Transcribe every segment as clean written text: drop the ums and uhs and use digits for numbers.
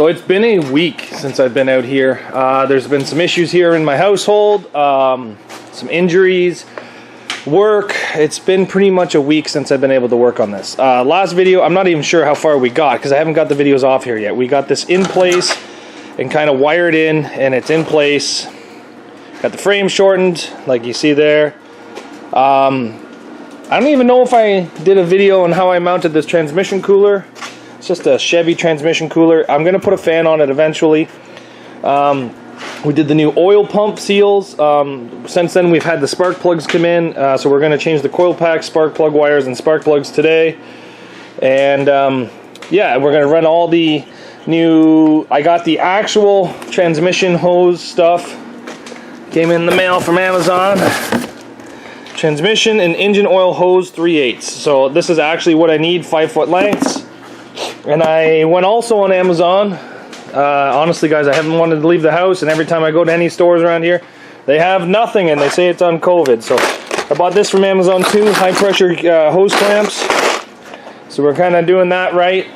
So it's been a week since I've been out here. There's been some issues here in my household, some injuries, work. It's been pretty much a week since I've been able to work on this. Last video, I'm not even sure how far we got because I haven't got the videos off here yet. We got this in place and kind of wired in, and it's in place. Got the frame shortened like you see there. I don't even know if I did a video on how I mounted this transmission cooler. It's just a Chevy transmission cooler. I'm going to put a fan on it eventually. We did the new oil pump seals. Since then we've had the spark plugs come in, so we're going to change the coil pack, spark plug wires, and spark plugs today. And yeah, we're going to run all the new... I got the actual transmission hose stuff. Came in the mail from Amazon. Transmission and engine oil hose 3/8. So this is actually what I need, 5-foot lengths. And I went also on Amazon. Honestly, guys, I haven't wanted to leave the house, and every time I go to any stores around here, they have nothing, and they say it's on COVID. So I bought this from Amazon too, high pressure hose clamps. So we're kind of doing that right.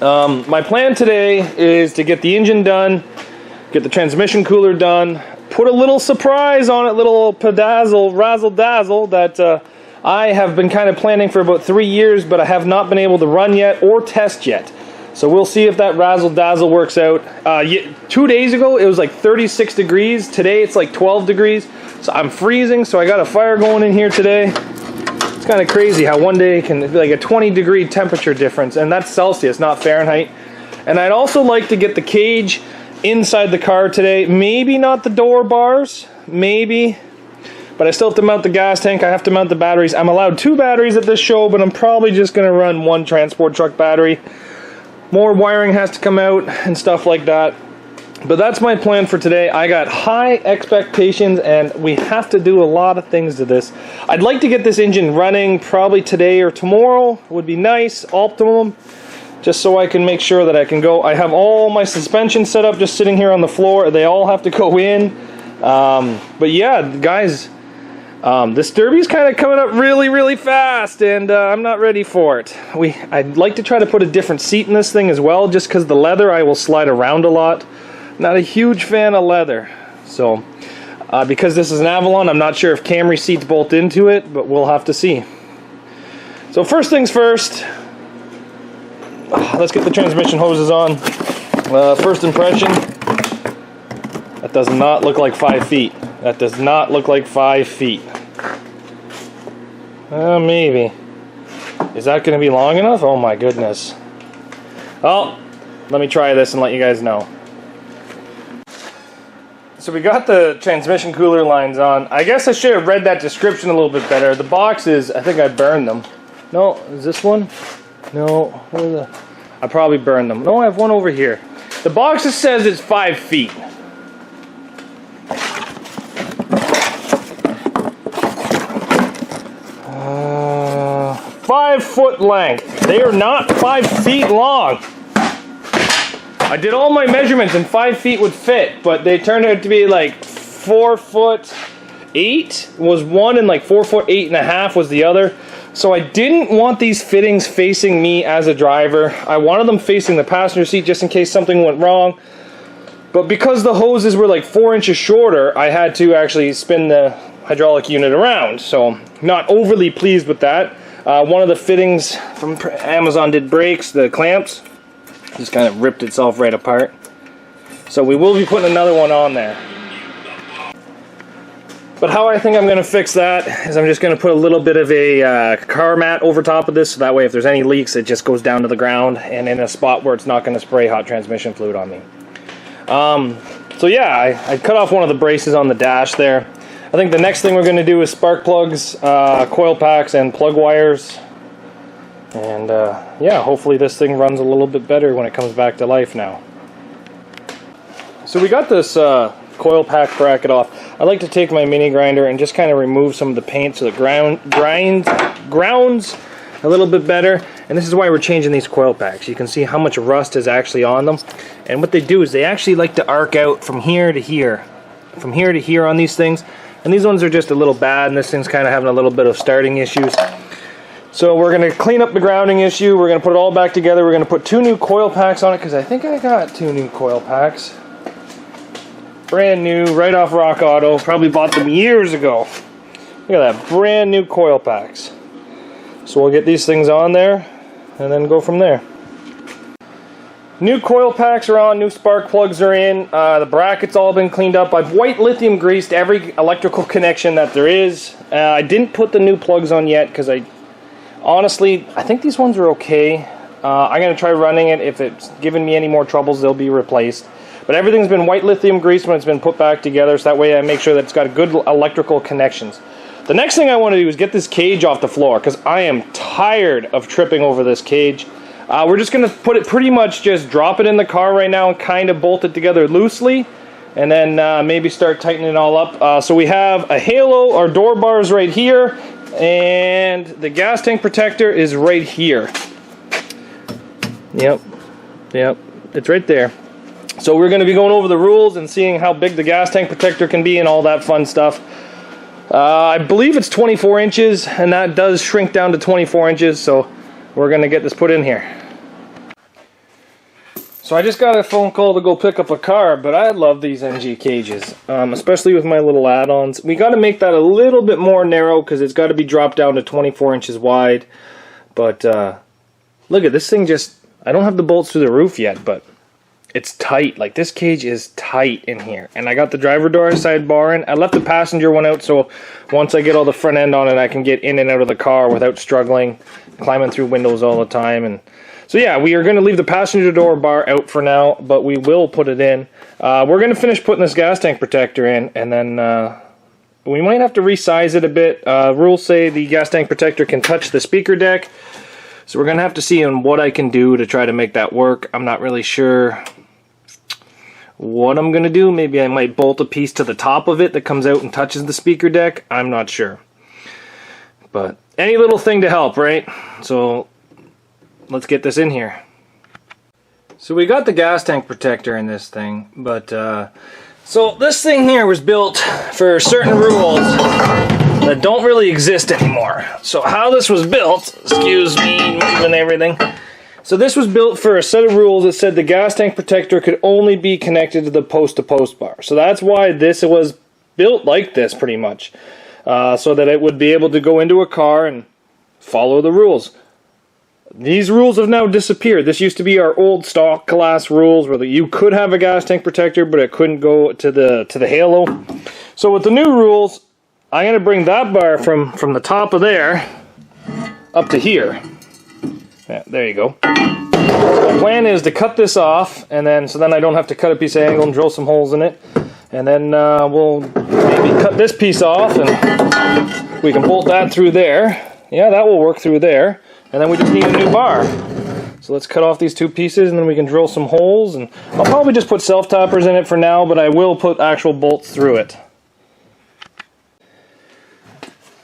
My plan today is to get the engine done, get the transmission cooler done, put a little surprise on it, little pedazzle, razzle dazzle that I have been kind of planning for about 3 years, but I have not been able to run yet or test yet. So we'll see if that razzle dazzle works out. 2 days ago it was like 36 degrees. Today it's like 12 degrees. So I'm freezing, so I got a fire going in here today. It's kind of crazy how one day can be like a 20-degree temperature difference, and that's Celsius, not Fahrenheit. And I'd also like to get the cage inside the car today. Maybe not the door bars, maybe. But I still have to mount the gas tank. I have to mount the batteries. I'm allowed 2 batteries at this show, but I'm probably just going to run 1 transport truck battery. More wiring has to come out and stuff like that. But that's my plan for today. I got high expectations, and we have to do a lot of things to this. I'd like to get this engine running probably today or tomorrow. Would be nice, optimum, just so I can make sure that I can go. I have all my suspension set up just sitting here on the floor. They all have to go in. But yeah, guys, this derby's kind of coming up really fast, and I'm not ready for it. I'd like to try to put a different seat in this thing as well, just because the leather I will slide around a lot. Not a huge fan of leather. So, because this is an Avalon, I'm not sure if Camry seats bolt into it, but we'll have to see. So first things first, let's get the transmission hoses on. First impression, that does not look like 5 feet. That does not look like 5 feet. Maybe. Is that going to be long enough? Oh my goodness. Well, let me try this and let you guys know. So we got the transmission cooler lines on. I guess I should have read that description a little bit better. The boxes, I think I burned them. No, is this one? No, what are the... I probably burned them. No, I have one over here. The box says it's 5 feet. 5-foot length. They are not 5 feet long. I did all my measurements and 5 feet would fit, but they turned out to be like 4'8" was one, and like 4'8.5" was the other. So I didn't want these fittings facing me as a driver. I wanted them facing the passenger seat just in case something went wrong. But because the hoses were like 4 inches shorter, I had to actually spin the hydraulic unit around. So not overly pleased with that. One of the fittings from Amazon did breaks, the clamps. Just kind of ripped itself right apart. So we will be putting another one on there. But how I think I'm going to fix that is I'm just going to put a little bit of a car mat over top of this, so that way if there's any leaks it just goes down to the ground and in a spot where it's not going to spray hot transmission fluid on me. So yeah, I cut off one of the braces on the dash there. I think the next thing we're going to do is spark plugs, coil packs, and plug wires. And yeah, hopefully this thing runs a little bit better when it comes back to life now. So we got this coil pack bracket off. I like to take my mini grinder and just kind of remove some of the paint so the grounds a little bit better. And this is why we're changing these coil packs. You can see how much rust is actually on them. And what they do is they actually like to arc out from here to here. From here to here on these things. And these ones are just a little bad, and this thing's kind of having a little bit of starting issues. So we're going to clean up the grounding issue. We're going to put it all back together. We're going to put 2 new coil packs on it because I think I got 2 new coil packs. Brand new, right off Rock Auto. Probably bought them years ago. Look at that, brand new coil packs. So we'll get these things on there and then go from there. New coil packs are on, new spark plugs are in, the bracket's all been cleaned up. I've white lithium greased every electrical connection that there is. I didn't put the new plugs on yet because honestly, I think these ones are okay. I'm going to try running it. If it's giving me any more troubles, they'll be replaced. But everything's been white lithium greased when it's been put back together, so that way I make sure that it's got good electrical connections. The next thing I want to do is get this cage off the floor because I am tired of tripping over this cage. We're just going to put it pretty much, just drop it in the car right now and kind of bolt it together loosely, and then maybe start tightening it all up. So we have a halo, our door bars right here, and the gas tank protector is right here. Yep, it's right there. So we're going to be going over the rules and seeing how big the gas tank protector can be and all that fun stuff. I believe it's 24 inches, and that does shrink down to 24 inches, so we're going to get this put in here. So I just got a phone call to go pick up a car, but I love these NG cages, especially with my little add-ons. We got to make that a little bit more narrow because it's got to be dropped down to 24 inches wide. But look at this thing, just, I don't have the bolts through the roof yet, but it's tight. Like, this cage is tight in here. And I got the driver door sidebar in. I left the passenger one out, so once I get all the front end on it, I can get in and out of the car without struggling, climbing through windows all the time. And so yeah, we are going to leave the passenger door bar out for now, but we will put it in. We're going to finish putting this gas tank protector in, and then we might have to resize it a bit. Rules say the gas tank protector can touch the speaker deck, so we're going to have to see on what I can do to try to make that work. I'm not really sure what I'm going to do. Maybe I might bolt a piece to the top of it that comes out and touches the speaker deck. I'm not sure. But any little thing to help, right? So let's get this in here. So we got the gas tank protector in this thing, but so this thing here was built for certain rules that don't really exist anymore. So how this was built, excuse me, moving everything. So this was built for a set of rules that said the gas tank protector could only be connected to the post-to-post bar. So that's why this was built like this, pretty much. So that it would be able to go into a car and follow the rules. These rules have now disappeared. This used to be our old stock class rules where you could have a gas tank protector, but it couldn't go to the halo. So with the new rules, I'm going to bring that bar from the top of there up to here. Yeah, there you go. The plan is to cut this off, and then I don't have to cut a piece of angle and drill some holes in it. And then we'll maybe cut this piece off, and we can bolt that through there. Yeah, that will work through there. And then we just need a new bar. So let's cut off these 2 pieces, and then we can drill some holes. And I'll probably just put self-tappers in it for now, but I will put actual bolts through it.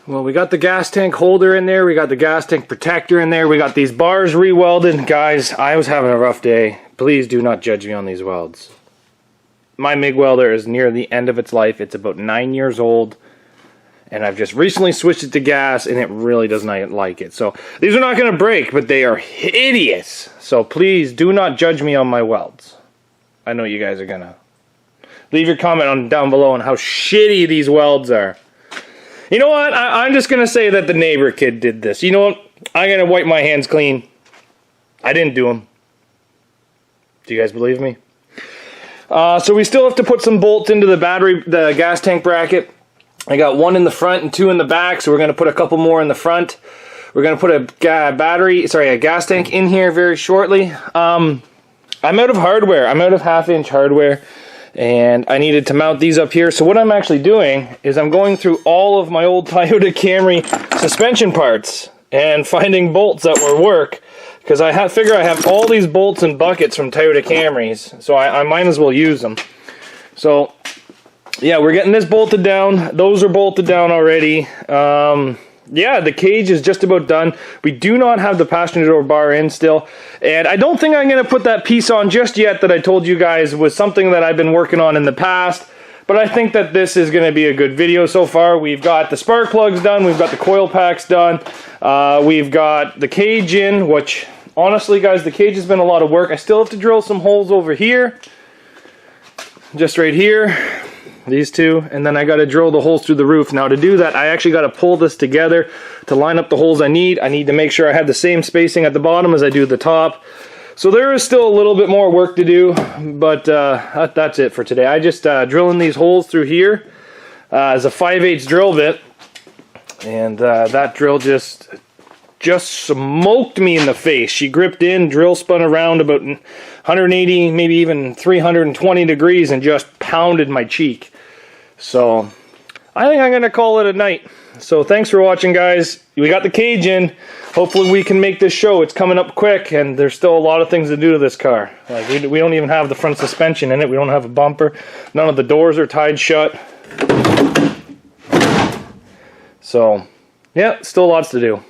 Well, we got the gas tank holder in there, we got the gas tank protector in there, we got these bars re-welded. Guys, I was having a rough day. Please do not judge me on these welds. My MIG welder is near the end of its life. It's about 9 years old, and I've just recently switched it to gas, and it really does not like it. So these are not going to break, but they are hideous. So please do not judge me on my welds. I know you guys are going to. Leave your comment down below on how shitty these welds are. You know what? I'm just going to say that the neighbor kid did this. You know what? I'm going to wipe my hands clean. I didn't do them. Do you guys believe me? So we still have to put some bolts into the gas tank bracket. I got 1 in the front and 2 in the back, so we're going to put a couple more in the front. We're going to put a gas tank in here very shortly. I'm out of hardware. I'm out of 1/2-inch hardware. And I needed to mount these up here. So what I'm actually doing is I'm going through all of my old Toyota Camry suspension parts and finding bolts that will work. Because I figure I have all these bolts and buckets from Toyota Camrys. So I might as well use them. So yeah, we're getting this bolted down. Those are bolted down already. Yeah, the cage is just about done. We do not have the passenger door bar in still. And I don't think I'm going to put that piece on just yet that I told you guys was something that I've been working on in the past. But I think that this is going to be a good video so far. We've got the spark plugs done. We've got the coil packs done. We've got the cage in, which honestly, guys, the cage has been a lot of work. I still have to drill some holes over here. Just right here. These two. And then I got to drill the holes through the roof. Now to do that, I actually got to pull this together to line up the holes I need. I need to make sure I have the same spacing at the bottom as I do the top. So there is still a little bit more work to do, but that's it for today. I just drilling these holes through here as a 5/8 drill bit, and that drill just smoked me in the face. She gripped in, drill spun around about 180, maybe even 320 degrees, and just pounded my cheek. So I think I'm going to call it a night. So thanks for watching, guys. We got the cage in. Hopefully we can make this show. It's coming up quick, and there's still a lot of things to do to this car. Like we don't even have the front suspension in it. We don't have a bumper. None of the doors are tied shut. So, yeah, still lots to do.